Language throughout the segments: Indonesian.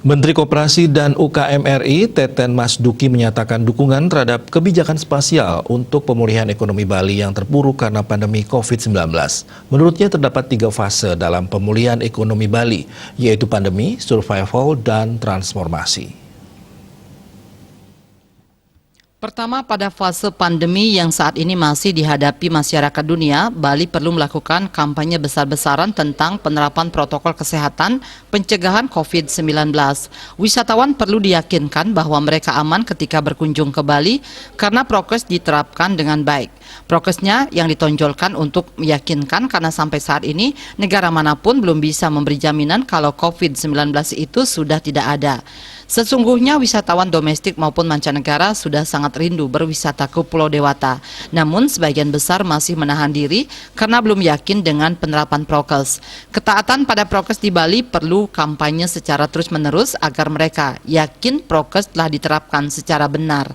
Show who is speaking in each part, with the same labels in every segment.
Speaker 1: Menteri Koperasi dan UKM RI, Teten Mas Duki menyatakan dukungan terhadap kebijakan spasial untuk pemulihan ekonomi Bali yang terpuruk karena pandemi COVID-19. Menurutnya terdapat 3 fase dalam pemulihan ekonomi Bali, yaitu pandemi, survival, dan transformasi.
Speaker 2: Pertama, pada fase pandemi yang saat ini masih dihadapi masyarakat dunia, Bali perlu melakukan kampanye besar-besaran tentang penerapan protokol kesehatan pencegahan COVID-19. Wisatawan perlu diyakinkan bahwa mereka aman ketika berkunjung ke Bali karena prokes diterapkan dengan baik. Prokesnya yang ditonjolkan untuk meyakinkan karena sampai saat ini negara manapun belum bisa memberi jaminan kalau COVID-19 itu sudah tidak ada. Sesungguhnya wisatawan domestik maupun mancanegara sudah sangat rindu berwisata ke Pulau Dewata. Namun sebagian besar masih menahan diri karena belum yakin dengan penerapan prokes. Ketaatan pada prokes di Bali perlu kampanye secara terus-menerus agar mereka yakin prokes telah diterapkan secara benar.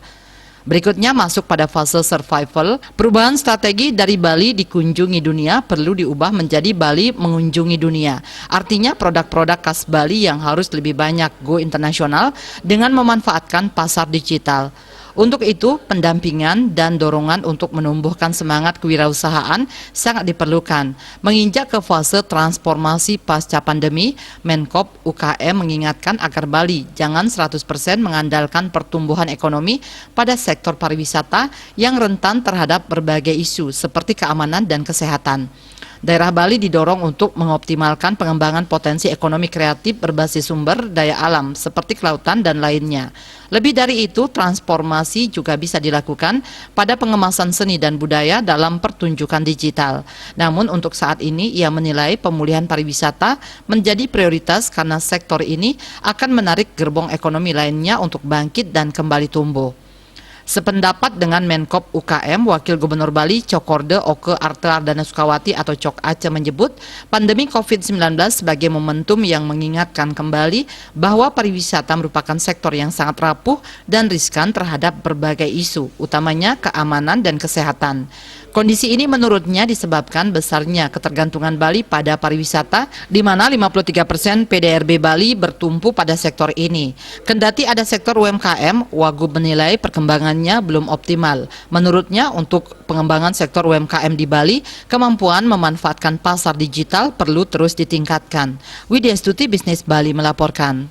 Speaker 2: Berikutnya masuk pada fase survival. Perubahan strategi dari Bali dikunjungi dunia perlu diubah menjadi Bali mengunjungi dunia. Artinya produk-produk khas Bali yang harus lebih banyak go internasional dengan memanfaatkan pasar digital. Untuk itu, pendampingan dan dorongan untuk menumbuhkan semangat kewirausahaan sangat diperlukan. Menginjak ke fase transformasi pasca pandemi, Menkop UKM mengingatkan agar Bali jangan 100% mengandalkan pertumbuhan ekonomi pada sektor pariwisata yang rentan terhadap berbagai isu seperti keamanan dan kesehatan. Daerah Bali didorong untuk mengoptimalkan pengembangan potensi ekonomi kreatif berbasis sumber daya alam seperti kelautan dan lainnya. Lebih dari itu, transformasi juga bisa dilakukan pada pengemasan seni dan budaya dalam pertunjukan digital. Namun untuk saat ini ia menilai pemulihan pariwisata menjadi prioritas karena sektor ini akan menarik gerbong ekonomi lainnya untuk bangkit dan kembali tumbuh. Sependapat dengan Menkop UKM, Wakil Gubernur Bali Cokorde Oke Arteardana Sukawati atau Cok Aceh menyebut pandemi COVID-19 sebagai momentum yang mengingatkan kembali bahwa pariwisata merupakan sektor yang sangat rapuh dan riskan terhadap berbagai isu, utamanya keamanan dan kesehatan. Kondisi ini menurutnya disebabkan besarnya ketergantungan Bali pada pariwisata, di mana 53% PDRB Bali bertumpu pada sektor ini. Kendati ada sektor UMKM, Wagub menilai perkembangannya belum optimal. Menurutnya, untuk pengembangan sektor UMKM di Bali, kemampuan memanfaatkan pasar digital perlu terus ditingkatkan. Widya Stuti, Bisnis Bali melaporkan.